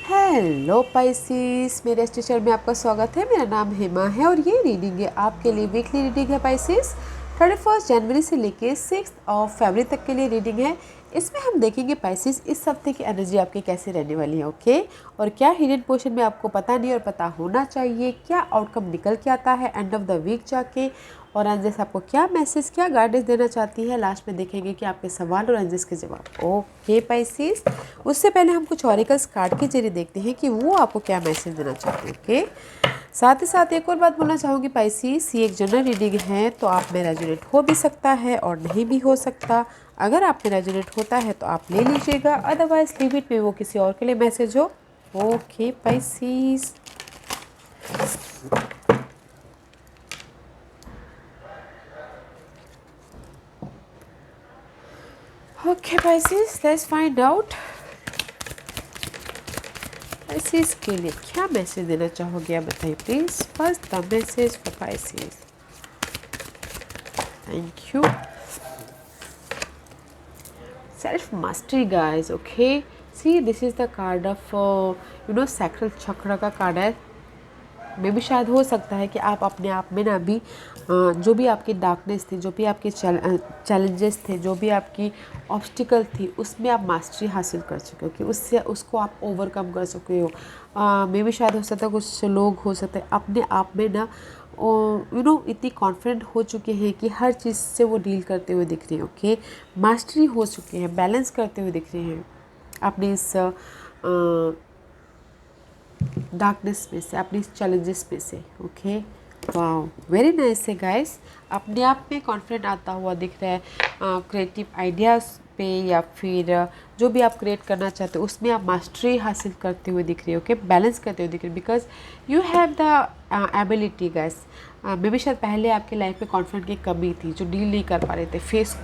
Hello Pisces, मेरे इस teacher में आपका स्वागत है। मेरा नाम हेमा है और ये रीडिंग है आपके लिए वीकली रीडिंग है पाइसिस। 31 जनवरी से लेके 6 फरवरी तक के लिए रीडिंग है। इसमें हम देखेंगे पाइसिस इस हफ्ते की एनर्जी आपकी कैसी रहने वाली है, ओके। और क्या हिडन पोर्शन में आपको पता नहीं और पता होना चाहिए, क्या आउटकम निकल के आता है एंड ऑफ द वीक जाके, और एंजल्स आपको क्या मैसेज, क्या गाइडेंस देना चाहती है। लास्ट में देखेंगे कि आपके सवाल और एंजल्स के जवाब, ओके पाइसिस। उससे पहले हम कुछ ऑरिकल्स कार्ड के जरिए देखते हैं कि वो आपको क्या मैसेज देना चाहते हैं, ओके। साथ ही साथ एक और बात बोलना चाहूँगी पाइसिस, ये एक जनरल रीडिंग है तो आप में रेजोनेट हो भी सकता है और नहीं भी हो सकता। अगर आप में रेजोनेट होता है तो आप ले लीजिएगा, अदरवाइज लीव इट में वो किसी और के लिए मैसेज हो, okay Pisces. Okay Pisces, let's find out Pisces के लिए क्या मैसेज देना चाहोगे आप बताइए please. First the message for Pisces, thank you. Self mastery guys, okay, see this is the card of sacral chakra का कार्ड है। मे भी शायद हो सकता है कि आप अपने आप में ना भी जो भी आपकी डार्कनेस थी, जो भी आपके चैलेंजेस थे, जो भी आपकी ऑब्स्टिकल थी, उसमें आप मास्टरी हासिल कर चुके हो कि उससे उसको आप ओवरकम कर चुके हो। मे भी शायद हो सकता है कुछ लोग हो सकते हैं अपने आप में ना इतनी कॉन्फिडेंट हो चुके हैं कि हर चीज़ से वो डील करते हुए दिख रहे हैं, ओके। मास्टरी हो चुके हैं, बैलेंस करते हुए दिख रहे हैं अपनी इस डार्कनेस में से, अपनी चैलेंजेस में से, ओके। वाओ, वेरी नाइस है गाइस। अपने आप में कॉन्फिडेंट आता हुआ दिख रहा है क्रिएटिव आइडियाज़ पे, या फिर जो भी आप क्रिएट करना चाहते हो उसमें आप मास्टरी हासिल करते हुए दिख रहे हो, ओके। बैलेंस करते हुए दिख रहे हो because you have the ability guys. Maybe शायद पहले आपके लाइफ में कॉन्फिडेंट की कमी थी, जो डील नहीं कर पा रहे थे फेस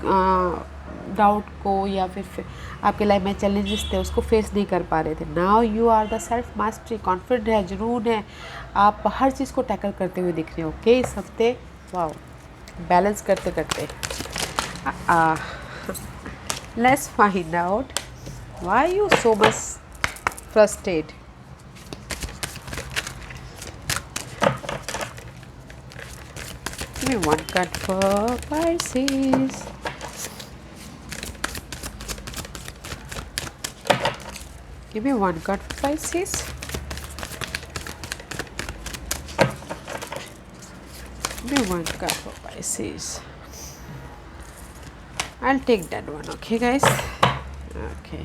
डाउट को, या फिर आपके लाइफ में चैलेंजेस थे उसको फेस नहीं कर पा रहे थे। Now you are the self mastery, confident है, जुनून है, आप हर चीज़ को टैकल करते हुए दिख रहे हो, ओके इस हफ्ते। वाओ, बैलेंस करते करते। Let's find out why you so much frustrated. Give me one card for Pisces. Give me one card for Pisces. Give me one card for Pisces. I'll take that one, okay guys? Okay.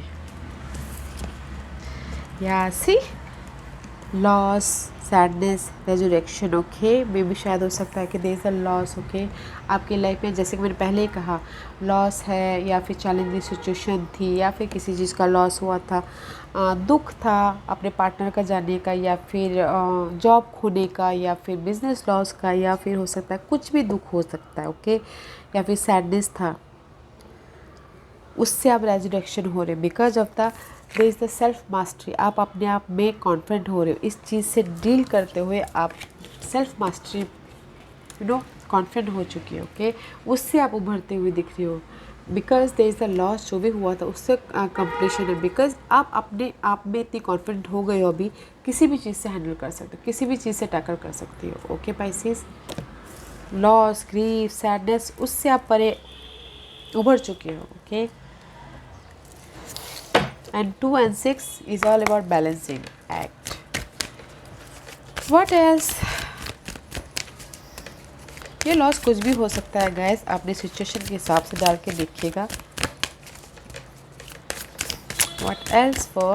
Yeah, see? Loss, sadness, resurrection, okay. Maybe शायद हो सकता है कि there is a loss, okay. आपकी life में जैसे कि मैंने पहले ही कहा, लॉस है, या फिर चैलेंजिंग सिचुएशन थी, या फिर किसी चीज़ का लॉस हुआ था, दुख था अपने पार्टनर का जाने का, या फिर जॉब खोने का, या फिर बिजनेस लॉस का, या फिर हो सकता है कुछ भी दुख हो सकता है, ओके। या फिर सैडनेस था, उससे आप रेजरेक्शन हो रहे because of the there is the self mastery. आप अपने आप में कॉन्फिडेंट हो रहे हो, इस चीज़ से डील करते हुए आप सेल्फ मास्टरी कॉन्फिडेंट हो चुकी हो, ओके। उससे आप उभरते हुए दिख रही हो because there is the loss, जो भी हुआ था उससे कंप्लीशन है, बिकॉज आप अपने आप में इतनी कॉन्फिडेंट हो गए हो, अभी किसी भी चीज़ से हैंडल कर सकते हो, किसी भी चीज़ से टैकल कर सकती हो, okay Pisces. Loss, grief, sadness, उससे आप परे उभर चुके हो, okay. And 2 and 6 is all about balancing act. What else? ये लॉस कुछ भी हो सकता है गाइस, अपने सिचुएशन के हिसाब से डाल के देखिएगा। What else for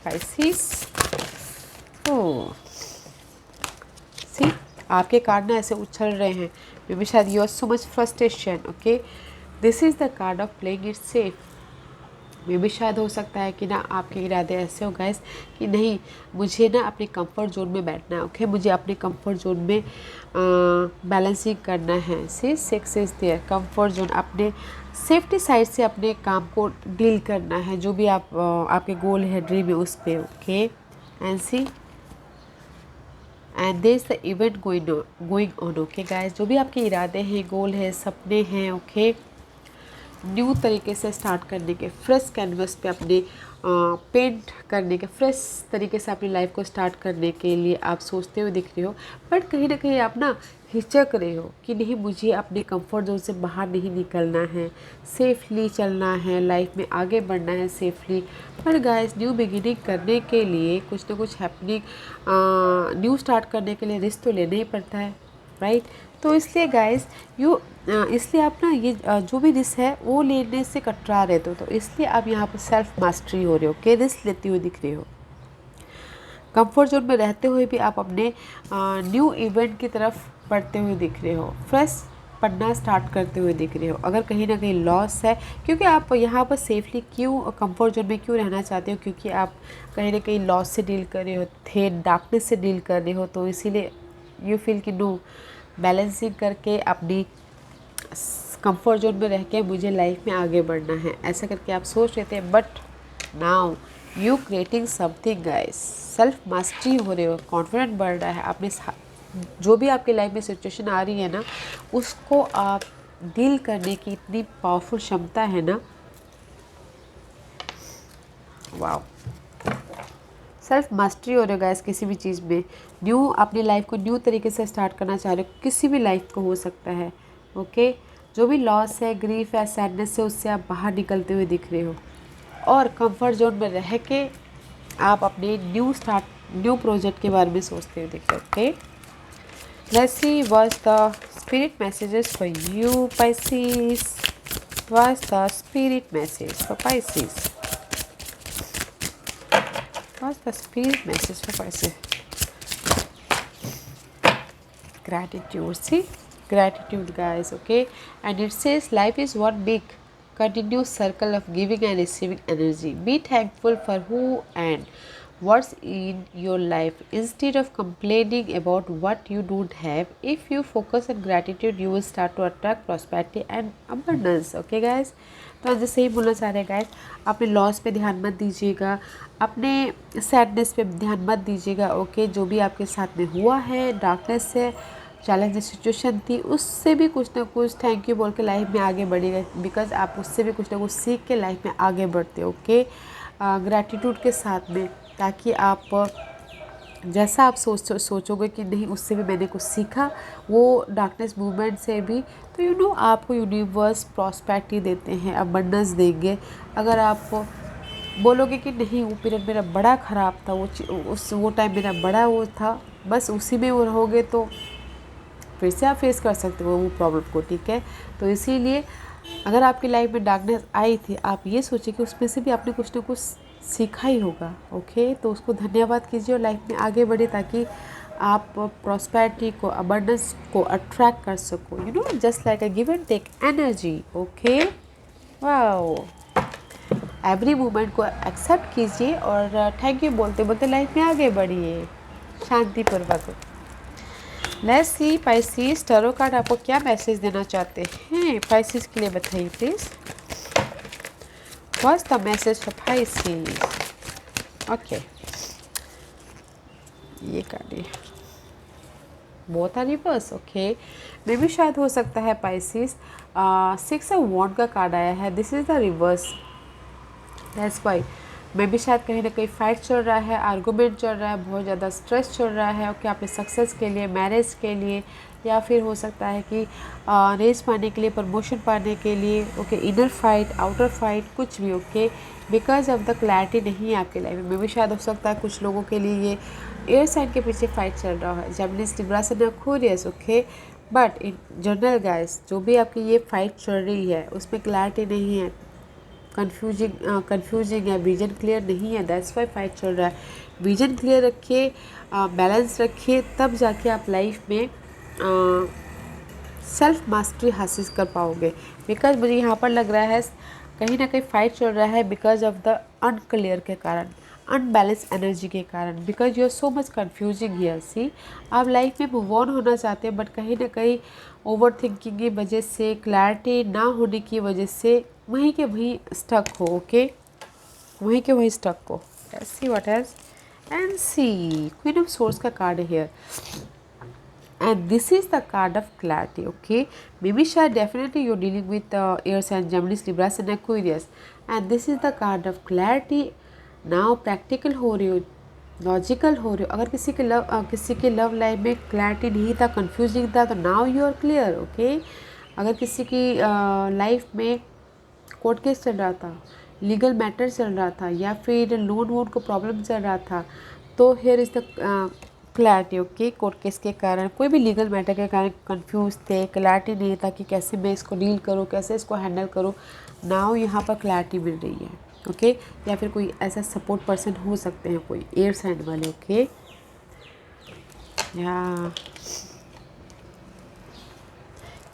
Pisces? Oh, see, आपके कार्ड ना ऐसे उछल रहे हैं, मे बी शायद you are so much frustration, okay. This is the card of playing it safe. Maybe शायद हो सकता है कि ना आपके इरादे ऐसे हो गाइस कि नहीं, मुझे ना अपने कंफर्ट जोन में बैठना है, ओके। मुझे अपने कंफर्ट जोन में बैलेंसिंग करना है। सी 6 इज देयर, कंफर्ट जोन, अपने सेफ्टी साइड से अपने काम को डील करना है, जो भी आपके गोल है, ड्रीम है, उस पर, okay. And see and there is the event going on, okay guys. जो भी आपके इरादे हैं, गोल है, सपने हैं, ओके, न्यू तरीके से स्टार्ट करने के, फ्रेश कैनवस पे अपने पेंट करने के, फ्रेश तरीके से अपनी लाइफ को स्टार्ट करने के लिए आप सोचते हुए दिख रहे हो। बट कहीं ना कहीं आप ना हिचक रहे हो कि नहीं, मुझे अपने कंफर्ट जोन से बाहर नहीं निकलना है, सेफली चलना है, लाइफ में आगे बढ़ना है सेफली। पर गाइस, न्यू बिगिनिंग करने के लिए कुछ ना कुछ हैपनिंग, न्यू स्टार्ट करने के लिए रिस्क तो लेना ही पड़ता है, राइट। तो इसलिए गाइस इसलिए आप ना ये जो भी रिस्क है वो लेने से कतरा रहे हो, तो इसलिए आप यहाँ पर सेल्फ मास्टरी हो रहे हो कि रिस्क लेते हुए दिख रहे हो। कंफर्ट जोन में रहते हुए भी आप अपने न्यू इवेंट की तरफ बढ़ते हुए दिख रहे हो, फ्रेश पढ़ना स्टार्ट करते हुए दिख रहे हो। अगर कहीं ना कहीं लॉस है, क्योंकि आप यहाँ पर सेफली क्यों कंफर्ट जोन में क्यों रहना चाहते हो, क्योंकि आप कहीं ना कहीं लॉस से डील कर रहे हो थे, डार्कनेस से डील कर रहे हो, तो इसीलिए यू फील कि नो, बैलेंसिंग करके अपनी कंफर्ट जोन में रह के मुझे लाइफ में आगे बढ़ना है, ऐसा करके आप सोच रहे थे। But now you creating something guys, self mastery हो रहे हो, कॉन्फिडेंट बढ़ रहा है। आपने जो भी आपकी लाइफ में सिचुएशन आ रही है ना, उसको आप डील करने की इतनी पावरफुल क्षमता है ना, वाओ। सेल्फ मास्टरी हो रहा है गाइस किसी भी चीज़ में, न्यू अपनी लाइफ को न्यू तरीके से स्टार्ट करना चाह रहे हो, किसी भी लाइफ को हो सकता है, ओके। जो भी लॉस है, ग्रीफ है, सैडनेस है, उससे आप बाहर निकलते हुए दिख रहे हो, और कंफर्ट जोन में रह के आप अपने न्यू प्रोजेक्ट के बारे में सोचते हुए दिख रहे हो, okay. Let's see what's the spirit messages for you, Pisces. What's the spirit message for Pisces? What's the spirit message for Pisces? Gratitude, see? Gratitude, guys, okay? And it says life is one big continuous circle of giving and receiving energy. Be thankful for who and what's in your life instead of complaining about what you don't have. If you focus on gratitude, you will start to attract prosperity and abundance, okay guys? तो आज जैसे ही बोलना चाह रहे हैं guys, अपने loss पे ध्यान मत दीजिएगा, अपने सैडनेस पे ध्यान मत दीजिएगा, ओके। जो भी आपके साथ में हुआ है, डार्कनेस से, चैलेंजिंग सिचुएशन थी, उससे भी कुछ ना कुछ थैंक यू बोल के लाइफ में आगे बढ़िएगा, बिकॉज आप उससे भी कुछ ना कुछ सीख के लाइफ में आगे बढ़ते हो, ओके। ग्रैटिट्यूड के साथ में, ताकि आप जैसा आप सोचोगे कि नहीं, उससे भी मैंने कुछ सीखा, वो डार्कनेस मूवमेंट से भी, तो यू नो आपको यूनिवर्स प्रॉस्पेरिटी देते हैं, अबंडेंस देंगे। अगर आप बोलोगे कि नहीं, वो पीरियड मेरा बड़ा ख़राब था, वो टाइम मेरा बड़ा वो था, बस उसी में वो रहोगे, तो फिर से आप फेस कर सकते हो वो प्रॉब्लम को, ठीक है। तो इसीलिए अगर आपकी लाइफ में डार्कनेस आई थी, आप ये सोचिए कि उसमें से भी आपने कुछ ना कुछ सीखा ही होगा, ओके। तो उसको धन्यवाद कीजिए और लाइफ में आगे बढ़े, ताकि आप प्रॉस्पेरिटी को, अबंडेंस को अट्रैक्ट कर सको, you know, just like a give and take energy, okay. Wow, every moment को एक्सेप्ट कीजिए और थैंक यू बोलते बोलते लाइफ में आगे बढ़िए शांतिपूर्वक। Let's see Pisces, tarot card आपको क्या मैसेज देना चाहते हैं पाइसेस के लिए, बताइए please. What's the message for Pisces? Okay, ये कार्ड है, बहुत रिवर्स, ओके। मे भी शायद हो सकता है पाइसेस 6 ऑफ वॉन्ड का कार्ड आया है, this is the reverse, that's why. Maybe शायद कहीं ना कहीं फाइट चल रहा है, आर्गूमेंट चल रहा है, बहुत ज़्यादा स्ट्रेस चल रहा है, ओके, अपने सक्सेस के लिए, मैरिज के लिए, या फिर हो सकता है कि रेस पाने के लिए, प्रमोशन पाने के लिए, okay, inner fight, outer fight, कुछ भी, okay. Because of the clarity नहीं है आपकी लाइफ में भी शायद हो सकता है कुछ लोगों के लिए ये एयर साइन के पीछे फाइट चल रहा है, Gemini, Libra, Aquarius, okay. But in general guys, जो भी आपकी ये फाइट चल रही है उसमें क्लैरिटी नहीं है, कंफ्यूजिंग है, विजन क्लियर नहीं है, दैट्स वाई फाइट चल रहा है। विजन क्लियर रखिए, बैलेंस रखिए, तब जाके आप लाइफ में सेल्फ मास्टरी हासिल कर पाओगे। बिकॉज मुझे यहाँ पर लग रहा है कहीं ना कहीं फाइट चल रहा है बिकॉज ऑफ द अनक्लियर के कारण, अनबैलेंस एनर्जी के कारण, because you are so much confusing here. See, आप लाइफ में मूव ऑन होना चाहते हैं, बट कहीं ना कहीं ओवर थिंकिंग की वजह से, क्लैरिटी ना होने की वजह से वहीं के वहीं स्टक हो, ओके, वहीं के वहीं स्टक हो। See what has and see queen of source का कार्ड है here, And this is the card of clarity. Okay, maybe sure, definitely you're dealing with air sign Gemini, Libra and Aquarius, and this is the card of clarity. Now practical हो रही हो, logical हो रहे हो. अगर किसी के love life में क्लैरिटी नहीं था, कंफ्यूजिंग था, तो now you are clear. Okay, अगर किसी की लाइफ में कोर्ट केस चल रहा था, लीगल मैटर चल रहा था, या फिर लोन वोन को प्रॉब्लम चल रहा था, तो here is the clarity. Okay, court case के कारण, कोई भी लीगल मैटर के कारण कंफ्यूज थे, क्लैरिटी नहीं था कि कैसे मैं इसको डील करूँ, कैसे इसको हैंडल करूँ. नाउ यहाँ पर क्लैरिटी मिल रही है. ओके, या फिर कोई ऐसा सपोर्ट पर्सन हो सकते हैं, कोई एयर साइन वाले. ओके,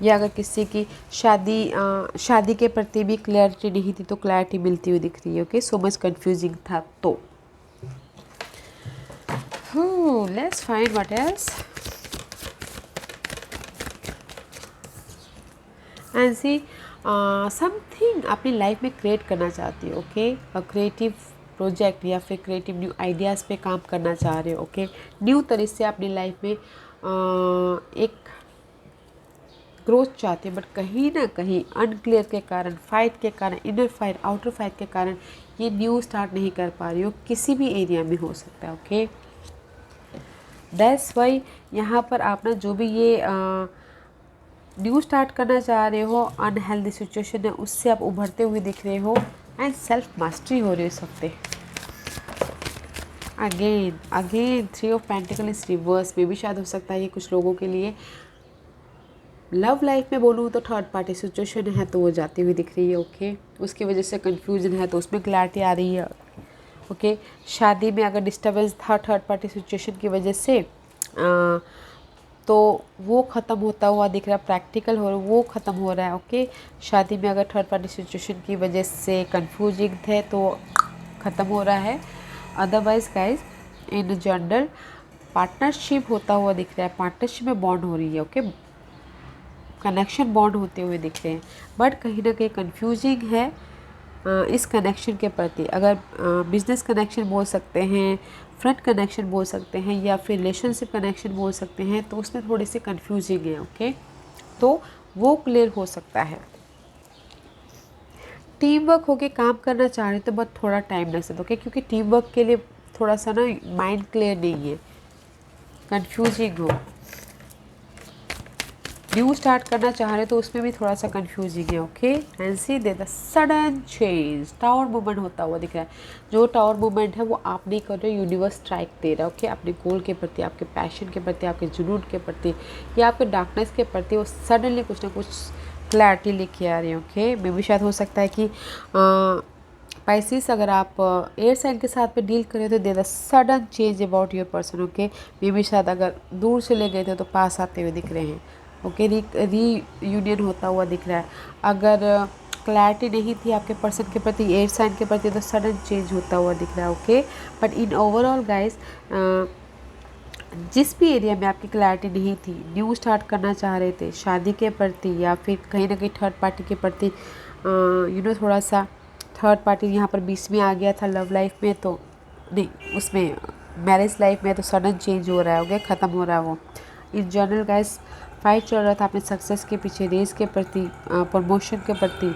या अगर किसी की शादी के प्रति भी क्लैरिटी नहीं थी, तो क्लैरिटी मिलती हुई दिख रही है. ओके, सो मच कंफ्यूजिंग था. तो let's find what else. And see something अपनी लाइफ में क्रिएट करना चाहती हो. ओके, अ क्रिएटिव प्रोजेक्ट या फिर क्रिएटिव न्यू आइडियाज़ पे काम करना चाह रहे हो. ओके, न्यू तरीके से अपनी लाइफ में एक ग्रोथ चाहते हैं, बट कहीं ना कहीं अनक्लियर के कारण, फाइट के कारण, इनर फाइट, आउटर फाइट के कारण ये न्यू स्टार्ट नहीं कर पा रही हो. किसी भी एरिया में हो सकता है. ओके, दैट्स वाई यहाँ पर आप ना जो भी ये न्यू स्टार्ट करना चाह रहे हो, अनहेल्दी सिचुएशन है, उससे आप उभरते हुए दिख रहे हो. एंड सेल्फ मास्टरी हो रही है इस हफ्ते. Again 3 of pentacle is reverse. में भी शायद हो सकता है ये कुछ लोगों के लिए लव लाइफ में बोलूँ तो थर्ड पार्टी सिचुएशन है, तो वो जाती हुई दिख रही है. ओके, उसकी वजह से कंफ्यूजन है, तो उसमें क्लैरिटी आ रही है. ओके, शादी में अगर डिस्टर्बेंस था थर्ड पार्टी सिचुएशन की वजह से, तो वो ख़त्म होता हुआ दिख रहा है. प्रैक्टिकल हो रहा है, वो ख़त्म हो रहा है. ओके, शादी में अगर थर्ड पार्टी सिचुएशन की वजह से कंफ्यूजिंग थे, तो ख़त्म हो रहा है. Otherwise guys in general partnership होता हुआ दिख रहा है. पार्टनरशिप में बॉन्ड हो रही है. ओके, कनेक्शन बॉन्ड होते हुए दिख रहे हैं, बट कहीं ना कहीं कंफ्यूजिंग है इस कनेक्शन के प्रति. अगर बिजनेस कनेक्शन बोल सकते हैं, फ्रेंड कनेक्शन बोल सकते हैं, या फिर रिलेशनशिप कनेक्शन बोल सकते हैं, तो उसमें थोड़ी सी कंफ्यूजिंग है. ओके, तो वो क्लियर हो सकता है. टीम वर्क होके काम करना चाह रहे तो बहुत थोड़ा टाइम लग सकता है. ओके, क्योंकि टीम वर्क के लिए थोड़ा सा ना माइंड क्लियर नहीं है, कंफ्यूजिंग हो. न्यू स्टार्ट करना चाह रहे तो उसमें भी थोड़ा सा कंफ्यूजिंग है. Okay, and see they the sudden change. Tower movement होता हुआ दिख रहा है. जो टावर मूवमेंट है वो आप नहीं कर रहे, यूनिवर्स स्ट्राइक दे रहा है. ओके, अपने गोल के प्रति, आपके पैशन के प्रति, आपके जुनून के प्रति, या आपके डार्कनेस के प्रति वो सडनली कुछ ना कुछ क्लैरिटी लेके आ रही है. ओके, मे भी शायद हो सकता है कि पाइसिस अगर आप एयर साइन के साथ में डील करें तो they the sudden change about your person. Okay, maybe शायद अगर दूर से ले गए थे तो पास आते हुए दिख रहे हैं. ओके, री यूनियन होता हुआ दिख रहा है. अगर क्लैरिटी नहीं थी आपके पर्सन के प्रति, एयर साइन के प्रति, तो सडन चेंज होता हुआ दिख रहा है. Okay, but in overall guys जिस भी एरिया में आपकी क्लैरिटी नहीं थी, न्यू स्टार्ट करना चाह रहे थे, शादी के प्रति या फिर कहीं ना कहीं थर्ड पार्टी के प्रति, थोड़ा सा थर्ड पार्टी यहाँ पर बीच में आ गया था लव लाइफ में, तो नहीं, उसमें मैरिज लाइफ में, तो सडन चेंज हो रहा है. ओके, ख़त्म हो रहा है वो. इन जनरल गाइस फाइट चल रहा था अपने सक्सेस के पीछे, रेस के प्रति, प्रमोशन के प्रति,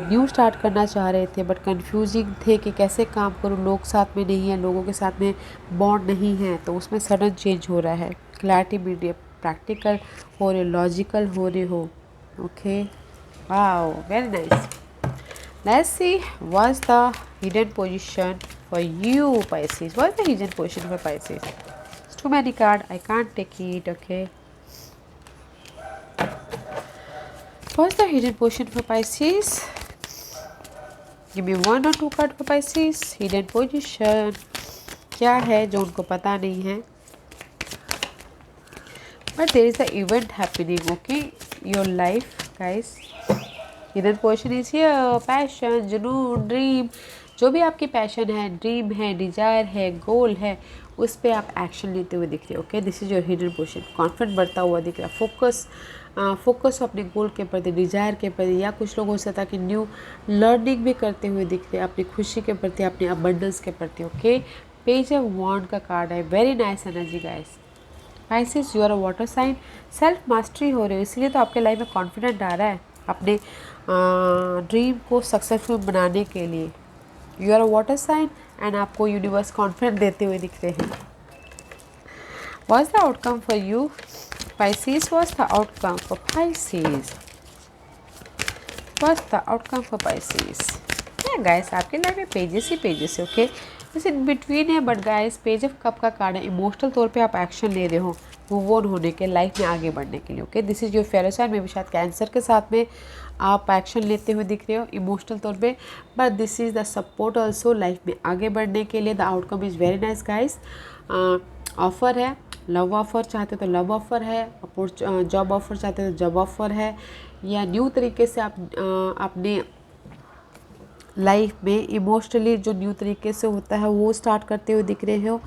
न्यू स्टार्ट करना चाह रहे थे, बट कंफ्यूजिंग थे कि कैसे काम करूं, लोग साथ में नहीं है, लोगों के साथ में बॉन्ड नहीं है, तो उसमें सडन चेंज हो रहा है. क्लैरिटी मिल रही है, प्रैक्टिकल हो रहे, लॉजिकल हो रहे हो. Okay, wow, very nice. Let's see what's the hidden position for you Pisces. What's the hidden position for Pisces? It's too many cards, I can't take it. Okay, what's the hidden position for Pisces? Give me 1 or 2 cards for Pisces. Hidden position क्या है जो उनको पता नहीं है, but there is the event happening. Okay, your life guys. Hidden position is here. Passion, जुनून, dream, जो भी आपकी पैशन है, ड्रीम है, डिजायर है, गोल है, उस पर आप एक्शन लेते हुए दिख रहे हो. Okay, this is your hidden position. Confident बढ़ता हुआ दिख रहा है. फोकस अपने गोल के प्रति, डिजायर के प्रति, या कुछ लोगों से था कि न्यू लर्निंग भी करते हुए दिख रहे हैं अपनी खुशी के प्रति, अपने अबंडेंस के प्रति. ओके, पेज ऑफ वॉन्ड का कार्ड है. Very nice energy guys. Pisces, you are a water sign, self mastery हो रही हो, इसलिए तो आपके लाइफ में कॉन्फिडेंट आ रहा है अपने ड्रीम को सक्सेसफुल बनाने के लिए। You are a water sign and आपको यूनिवर्स कॉन्फिडेंट देते हुए दिख रहे हैं। What's the outcome for you, Pisces? What's the outcome for Pisces? What's the outcome for Pisces? Yeah, guys, आपके लाइफ में पेजेस ही पेजेस है, ओके। जैसे इन बिटवीन है, but guys page of cup का कार्ड है, इमोशनल तौर पे आप एक्शन ले रहे हो मूव ऑन होने के, लाइफ में आगे बढ़ने के लिए, okay. This is your fellow sign, में भी शायद कैंसर के साथ में आप एक्शन लेते हुए दिख रहे हो इमोशनल तौर पे, but this is the support also life में आगे बढ़ने के लिए। The outcome is very nice guys. Offer है, लव ऑफ़र चाहते तो लव ऑफ़र है, जॉब ऑफ़र चाहते तो जॉब ऑफ़र है, या न्यू तरीके से आप अपने लाइफ में इमोशनली जो न्यू तरीके से होता है वो स्टार्ट करते हुए दिख रहे हो,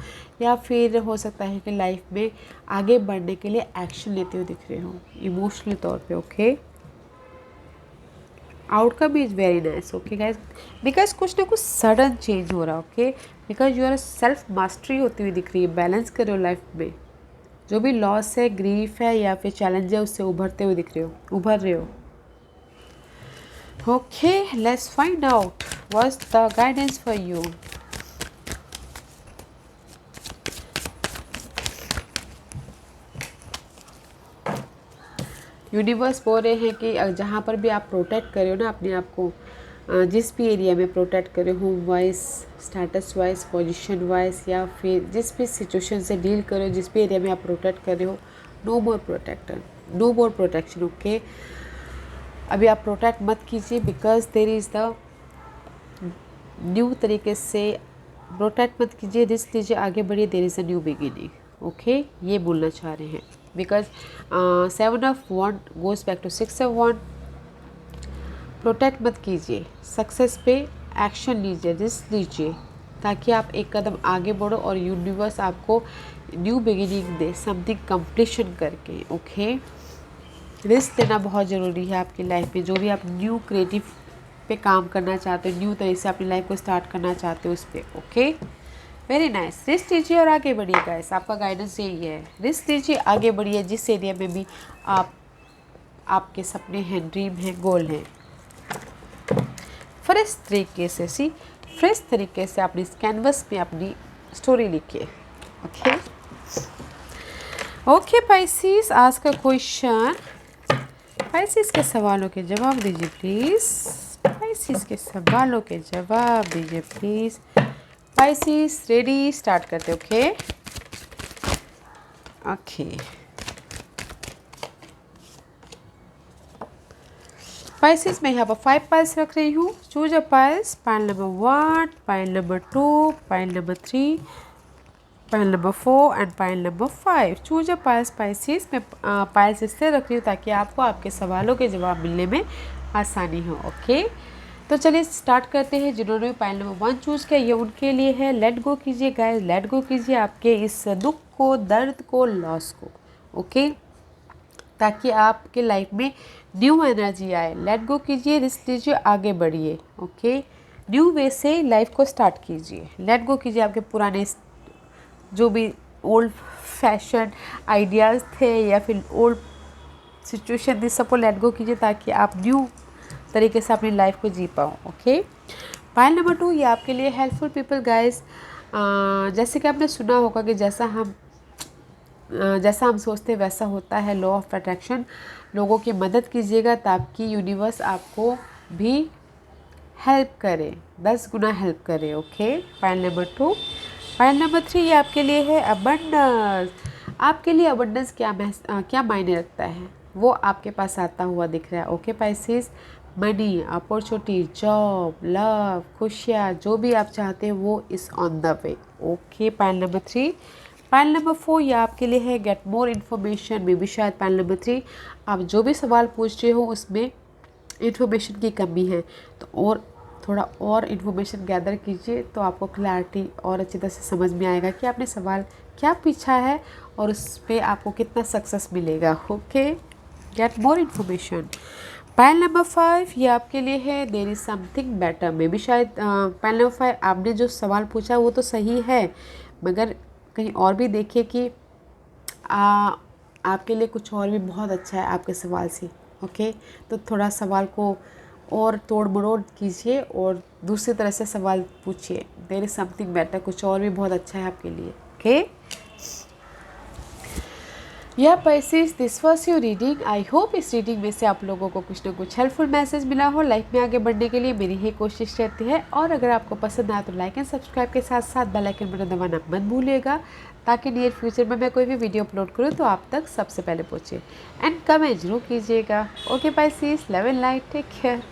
या फिर हो सकता है कि लाइफ में आगे बढ़ने के लिए एक्शन लेते हुए दिख रहे हो इमोशनली तौर पे, okay. Outcome is very nice, okay guys, because कुछ ना कुछ सडन चेंज हो रहा है, okay. Because you are self mastery होती हुई दिख रही है, बैलेंस कर रहे हो लाइफ में, जो भी लॉस है, ग्रीफ है या फिर चैलेंज है, उससे उभरते हुए दिख रहे हो, उभर रहे हो। Okay, let's find out what's the guidance for you. Universe बोल रहे हैं कि जहाँ पर भी आप प्रोटेक्ट कर रहे हो ना अपने आप को, जिस भी एरिया में प्रोटेक्ट कर रहे हो, home wise, status wise, position wise, या फिर जिस भी सिचुएशन से डील कर रहे हो, जिस भी एरिया में आप प्रोटेक्ट कर रहे हो, no more protector, no more protection, okay. अभी आप प्रोटेक्ट मत कीजिए, because there is the new तरीके से प्रोटेक्ट मत कीजिए, रिस्क लीजिए, आगे बढ़िए, there is a new beginning, okay. ये बोलना चाह रहे हैं, because 7 of wand goes back to 6 of wand. Protect मत कीजिए, सक्सेस पे एक्शन लीजिए, रिस्क लीजिए, ताकि आप एक कदम आगे बढ़ो और यूनिवर्स आपको new beginning they, something completion करके, ओके। रिस्क लेना बहुत ज़रूरी है आपकी लाइफ में, जो भी आप न्यू क्रिएटिव पे काम करना चाहते हो, न्यू तरीके से अपनी लाइफ को स्टार्ट करना चाहते हो उस पर, ओके। वेरी नाइस, रिस्क लीजिए और आगे बढ़िए गाइस, आपका गाइडेंस यही है, रिस्क लीजिए, आगे बढ़िए, जिस एरिया में भी आपके सपने हैं, ड्रीम हैं, गोल हैं। फ्रेश तरीके से फ्रेश तरीके से अपनी कैनवस में अपनी स्टोरी लिखिए, ओके। ओके पाइसेस, आज का क्वेश्चन, पाइसेस के सवालों के जवाब दीजिए प्लीज़, पाइसेस के सवालों के जवाब दीजिए प्लीज़। पाइसेस रेडी, स्टार्ट करते, ओके। ओके पाइसेस, मैं यहाँ पर 5 पाइल्स रख रही हूँ। Choose a piles, pile number 1, pile number 2, pile number 3, pile number 4 and pile number 5। Choose a piles Pisces, मैं पाइल्स इसलिए रख रही हूँ ताकि आपको आपके सवालों के जवाब मिलने में आसानी हो, ओके। तो चलिए स्टार्ट करते हैं। जिन्होंने पाइल नंबर 1 चूज़ किया, ये उनके लिए है। लेट गो कीजिए गाइस, लेट गो कीजिए आपके इस दुख को, दर्द को, लॉस को, ओके, ताकि आपके लाइफ में न्यू एनर्जी आए। लेट गो कीजिए, रिस्क लीजिए, आगे बढ़िए, ओके। न्यू वे से लाइफ को स्टार्ट कीजिए। लेट गो कीजिए आपके पुराने जो भी ओल्ड फैशन आइडियाज़ थे या फिर ओल्ड सिचुएशन थी, सबको लेट गो कीजिए ताकि आप न्यू तरीके से अपनी लाइफ को जी पाओ, ओके। पाइल नंबर 2, ये आपके लिए हेल्पफुल पीपल गाइस। जैसे कि आपने सुना होगा कि जैसा हम सोचते हैं वैसा होता है, लॉ ऑफ अट्रैक्शन। लोगों की मदद कीजिएगा ताकि यूनिवर्स आपको भी हेल्प करे, 10 गुना हेल्प करे, okay. Pile number 2। Pile number 3, ये आपके लिए है अबंडेंस। आपके लिए अबंडेंस क्या मायने रखता है, वो आपके पास आता हुआ दिख रहा है, okay Pisces. Money, opportunity, job, love, खुशियाँ, जो भी आप चाहते हैं वो is on the way, okay. Pile number 3। Pile number 4, ये आपके लिए है गेट मोर इन्फॉर्मेशन। में भी शायद पाइल नंबर 3 आप जो भी सवाल पूछ रहे हो उसमें इन्फॉर्मेशन की कमी है, तो और थोड़ा और इन्फॉर्मेशन गैदर कीजिए तो आपको क्लैरिटी और अच्छी तरह से समझ में आएगा कि आपने सवाल क्या पूछा है और उस पर आपको कितना सक्सेस मिलेगा, okay. Get more information. Pile number 5, ये आपके लिए है देयर इज़ समथिंग बेटर। में भी शायद पाइल नंबर 5 आपने जो सवाल पूछा वो तो सही है, मगर कहीं और भी देखिए कि आपके लिए कुछ और भी बहुत अच्छा है आपके सवाल से। ओके, तो थोड़ा सवाल को और तोड़ मरोड़ कीजिए और दूसरी तरह से सवाल पूछिए। देयर इज़ समथिंग बेटर, कुछ और भी बहुत अच्छा है आपके लिए। ओके, या Pisces, this was your reading. I hope इस रीडिंग में से आप लोगों को कुछ ना कुछ हेल्पफुल मैसेज मिला हो। लाइफ में आगे बढ़ने के लिए मेरी ही कोशिश रहती है, और अगर आपको पसंद आया तो लाइक एंड सब्सक्राइब के साथ साथ बेल आइकन बटन दबाना मत भूलिएगा, ताकि नियर फ्यूचर में मैं कोई भी वीडियो अपलोड करूँ तो आप तक सबसे पहले पहुँचे। एंड कमेंट जरूर कीजिएगा। Okay Pisces, love and light, take care.